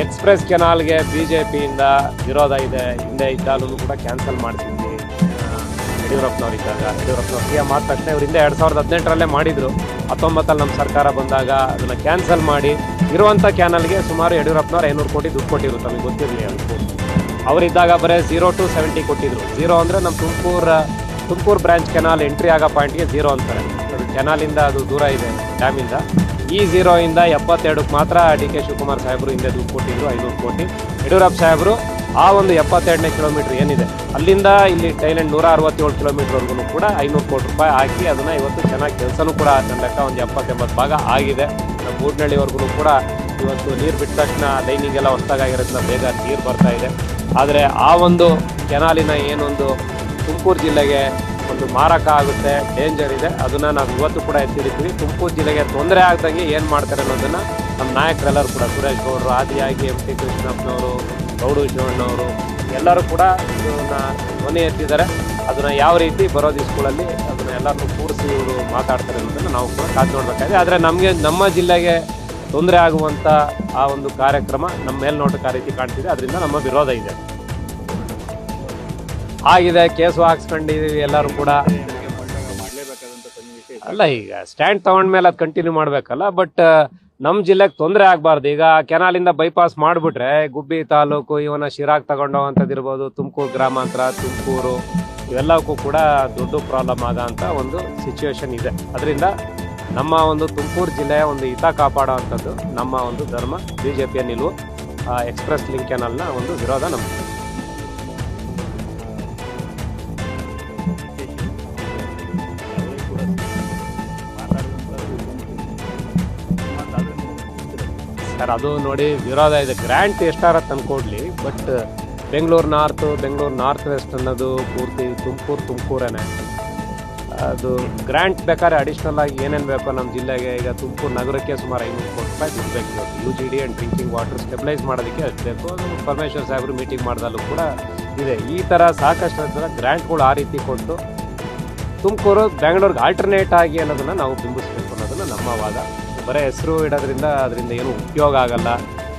Express ಕೆನಾಲ್ಗೆ ಬಿಜೆಪಿಯಿಂದ ವಿರೋಧ ಇದೆ. ಹಿಂದೆ ಇದ್ದಾಗಲೂ ಕೂಡ ಕ್ಯಾನ್ಸಲ್ ಮಾಡ್ತಿದ್ವಿ ಯಡಿಯೂರಪ್ಪನವ್ರು ಇದ್ದಾಗ. ಯಡಿಯೂರಪ್ಪನವ್ರು ಸಿಎಂ ಆದ ತಕ್ಷಣ ಇವರು ಹಿಂದೆ 2018ರಲ್ಲೇ ಮಾಡಿದರು. 19 ನಮ್ಮ ಸರ್ಕಾರ ಬಂದಾಗ ಅದನ್ನು ಕ್ಯಾನ್ಸಲ್ ಮಾಡಿ ಇರುವಂಥ ಕ್ಯಾನಲ್ಗೆ ಸುಮಾರು ಯಡಿಯೂರಪ್ಪನವ್ರು 500 ಕೋಟಿ ದುಡ್ಡು ಕೊಟ್ಟಿದ್ರು. ತಮಗೆ ಗೊತ್ತಿರಲಿ ಅದಕ್ಕೂ. ಅವರಿದ್ದಾಗ ಬರೀ 0 to 70 ಕೊಟ್ಟಿದ್ರು. 0 ಅಂದರೆ ನಮ್ಮ ತುಮಕೂರು ಬ್ರಾಂಚ್ ಕೆನಾಲ್ ಎಂಟ್ರಿ ಆಗೋ ಪಾಯಿಂಟ್ಗೆ 0 ಅಂತಾರೆ. ಅದು ಕೆನಾಲಿಂದ ಅದು ದೂರ ಇದೆ ಡ್ಯಾಮಿಂದ. ಈ 0 ಇಂದ 72ಕ್ಕೆ ಮಾತ್ರ ಡಿ ಕೆ ಶಿವಕುಮಾರ್ ಸಾಹೇಬರು ಹಿಂದೆ ದುಡ್ಡು ಕೊಟ್ಟಿದ್ರು 500 ಕೋಟಿ. ಯಡಿಯೂರಪ್ಪ ಸಾಹೇಬರು ಆ ಒಂದು 72ನೇ ಕಿಲೋಮೀಟ್ರ್ ಏನಿದೆ ಅಲ್ಲಿಂದ ಇಲ್ಲಿ ಥೈಲ್ಯಾಂಡ್ 167 ಕಿಲೋಮೀಟ್ರ್ವರೆಗೂ ಕೂಡ 500 ಕೋಟಿ ರೂಪಾಯಿ ಹಾಕಿ ಅದನ್ನು ಇವತ್ತು ಚೆನ್ನಾಗಿ ಕೆಲಸನೂ ಕೂಡ ನನ್ನ ಲೆಕ್ಕ ಒಂದು 70-80 ಭಾಗ ಆಗಿದೆ. ನಮ್ಮ ಮೂಡನಹಳ್ಳಿವರೆಗೂ ಕೂಡ ಇವತ್ತು ನೀರು ಬಿಟ್ಟ ತಕ್ಷಣ ಲೈನಿಂಗ್ ಎಲ್ಲ ಹೊಸದಾಗಿರೋದ್ರಿಂದ ಬೇಗ ನೀರು ಬರ್ತಾ ಇದೆ. ಆದರೆ ಆ ಒಂದು ಕೆನಾಲಿನ ಏನೊಂದು ತುಮಕೂರು ಜಿಲ್ಲೆಗೆ ಒಂದು ಮಾರಕ ಆಗುತ್ತೆ, ಡೇಂಜರ್ ಇದೆ, ಅದನ್ನು ನಾವು ಇವತ್ತು ಕೂಡ ಎತ್ತಿಡಿತೀವಿ. ತುಮಕೂರು ಜಿಲ್ಲೆಗೆ ತೊಂದರೆ ಆಗ್ದಂಗೆ ಏನು ಮಾಡ್ತಾರೆ ಅನ್ನೋದನ್ನು ನಮ್ಮ ನಾಯಕರೆಲ್ಲರೂ ಕೂಡ ಸುರೇಶ್ ಗೌಡರು, ಆದಿಯಾಗಿ ಎಂ.ಟಿ. ಕೃಷ್ಣಪ್ಪನವರು, ಗೌಡು ಶಿವಣ್ಣವರು ಎಲ್ಲರೂ ಕೂಡ ಇದನ್ನು ಧ್ವನಿ ಎತ್ತಿದ್ದಾರೆ. ಅದನ್ನು ಯಾವ ರೀತಿ ಬರೋ ದಿವಸಗಳಲ್ಲಿ ಅದನ್ನು ಎಲ್ಲರನ್ನೂ ಕೂರಿಸಿ ಇವರು ಮಾತಾಡ್ತಾರೆ ಅನ್ನೋದನ್ನು ನಾವು ಕೂಡ ಕಾದು ನೋಡಬೇಕಾಗಿದೆ. ಆದರೆ ನಮ್ಮ ಜಿಲ್ಲೆಗೆ ತೊಂದರೆ ಆಗುವಂಥ ಆ ಒಂದು ಕಾರ್ಯಕ್ರಮ ನಮ್ಮ ಮೇಲ್ನೋಟಕ್ಕೆ ಆ ರೀತಿ ಕಾಣ್ತಿದೆ. ಅದರಿಂದ ನಮ್ಮ ವಿರೋಧ ಇದೆ. ಆಗಿದೆ, ಕೇಸು ಹಾಕ್ಸ್ಕೊಂಡಿದ್ದೀವಿ ಎಲ್ಲರೂ ಕೂಡ. ಅಲ್ಲ, ಈಗ ಸ್ಟ್ಯಾಂಡ್ ತಗೊಂಡ್ಮೇಲೆ ಅದು ಕಂಟಿನ್ಯೂ ಮಾಡಬೇಕಲ್ಲ. ಬಟ್ ನಮ್ಮ ಜಿಲ್ಲೆಗೆ ತೊಂದರೆ ಆಗಬಾರ್ದು. ಈಗ ಕೆನಾಲಿಂದ ಬೈಪಾಸ್ ಮಾಡಿಬಿಟ್ರೆ ಗುಬ್ಬಿ ತಾಲೂಕು, ಇವನ ಶಿರಾಗ್ ತಗೊಂಡೋವಂಥದ್ದು ಇರ್ಬೋದು, ತುಮಕೂರು ಗ್ರಾಮಾಂತರ, ತುಮಕೂರು, ಇವೆಲ್ಲಕ್ಕೂ ಕೂಡ ದೊಡ್ಡ ಪ್ರಾಬ್ಲಮ್ ಆಗೋಂಥ ಒಂದು ಸಿಚುವೇಶನ್ ಇದೆ. ಅದರಿಂದ ನಮ್ಮ ಒಂದು ತುಮಕೂರು ಜಿಲ್ಲೆಯ ಒಂದು ಹಿತ ಕಾಪಾಡೋವಂಥದ್ದು ನಮ್ಮ ಒಂದು ಧರ್ಮ. ಬಿಜೆಪಿಯ ನಿಲುವು ಎಕ್ಸ್‌ಪ್ರೆಸ್ ಲಿಂಕ್ ಕೆನಾಲ್ನ ಒಂದು ವಿರೋಧ ನಮ್ಮದು. ಸರ್, ಅದು ನೋಡಿ ವಿರೋಧ ಇದೆ. ಗ್ರ್ಯಾಂಟ್ ಎಷ್ಟಾರ ತಂದ್ಕೊಡ್ಲಿ, ಬಟ್ ಬೆಂಗಳೂರು ನಾರ್ತ್ ವೆಸ್ಟ್ ಅನ್ನೋದು ಪೂರ್ತಿ ತುಮಕೂರೇನೆ. ಅದು ಗ್ರ್ಯಾಂಟ್ ಬೇಕಾದ್ರೆ ಅಡಿಷ್ನಲ್ ಆಗಿ ಏನೇನು ಬೇಕೋ ನಮ್ಮ ಜಿಲ್ಲೆಗೆ, ಈಗ ತುಮಕೂರು ನಗರಕ್ಕೆ ಸುಮಾರು 500 ಕೋಟಿ ರೂಪಾಯಿ ದುಡ್ಡು ಬೇಕು. UGD and drinking water stabilise ಮಾಡೋದಕ್ಕೆ ಅಷ್ಟು ಬೇಕು. ಪರಮೇಶ್ವರ್ ಸಾಹೇಬರು ಮೀಟಿಂಗ್ ಮಾಡಿದಲ್ಲೂ ಕೂಡ ಇದೆ. ಈ ಥರ ಸಾಕಷ್ಟು ಗ್ರ್ಯಾಂಟ್ಗಳು ಆ ರೀತಿ ಕೊಟ್ಟು ತುಮಕೂರು ಬೆಂಗಳೂರಿಗೆ ಆಲ್ಟರ್ನೇಟ್ ಆಗಿ ಅನ್ನೋದನ್ನು ನಾವು ಬಿಂಬಿಸಬೇಕು ಅನ್ನೋದನ್ನು ನಮ್ಮ ವಾದ. ಬರೀ ಹೆಸರು ಇಡೋದ್ರಿಂದ ಅದರಿಂದ ಏನು ಉಪಯೋಗ ಆಗಲ್ಲ.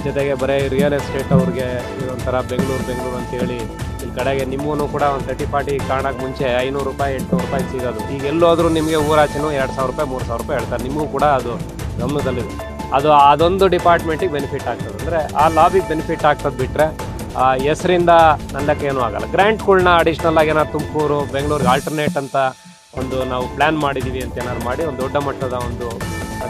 ಜೊತೆಗೆ ಬರೀ ರಿಯಲ್ ಎಸ್ಟೇಟ್ ಅವ್ರಿಗೆ ಒಂಥರ ಬೆಂಗಳೂರು ಅಂತೇಳಿ ಇಲ್ಲಿ ಕಡೆಗೆ ನಿಮ್ಮೂ ಕೂಡ ಒಂದು 30-40 ಕಾರಣಕ್ಕೆ ಮುಂಚೆ 500 ರೂಪಾಯಿ 800 ರೂಪಾಯಿ ಸಿಗೋದು. ಈಗ ಎಲ್ಲೋದ್ರೂ ನಿಮಗೆ ಊರಾಚೆನೂ 2000 ರೂಪಾಯಿ 3000 ರೂಪಾಯಿ ಹೇಳ್ತಾರೆ. ನಿಮಗೂ ಕೂಡ ಅದು ಗಮನದಲ್ಲಿದೆ. ಅದೊಂದು ಡಿಪಾರ್ಟ್ಮೆಂಟಿಗೆ ಬೆನಿಫಿಟ್ ಆಗ್ತದೆ. ಅಂದರೆ ಆ ಲಾಬಿಗೆ ಬೆನಿಫಿಟ್ ಆಗ್ತದೆ ಬಿಟ್ಟರೆ ಹೆಸರಿಂದ ನನ್ನಕ್ಕೆ ಏನೂ ಆಗಲ್ಲ. ಗ್ರ್ಯಾಂಟ್ಗಳನ್ನ ಅಡಿಷ್ನಲ್ ಆಗಿ ಏನಾದ್ರು ತುಮಕೂರು ಬೆಂಗಳೂರಿಗೆ ಆಲ್ಟರ್ನೇಟ್ ಅಂತ ಒಂದು ನಾವು ಪ್ಲ್ಯಾನ್ ಮಾಡಿದ್ದೀವಿ ಅಂತ ಏನಾದ್ರು ಮಾಡಿ ಒಂದು ದೊಡ್ಡ ಮಟ್ಟದ ಒಂದು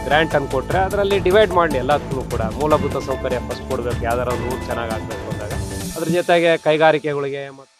ಗ್ರ್ಯಾಂಟ್ ಅನ್ನು ಕೊಟ್ಟರೆ ಅದರಲ್ಲಿ ಡಿವೈಡ್ ಮಾಡಲಿ ಎಲ್ಲದಕ್ಕೂ ಕೂಡ. ಮೂಲಭೂತ ಸೌಕರ್ಯ ಫಸ್ಟ್ ಕೊಡಬೇಕು, ಯಾವ್ದಾರ ಒಂದು ಊರು ಚೆನ್ನಾಗಿ ಆಗಬೇಕು ಅಂದಾಗ. ಅದ್ರ ಜೊತೆಗೆ ಕೈಗಾರಿಕೆಗಳಿಗೆ ಮತ್ತು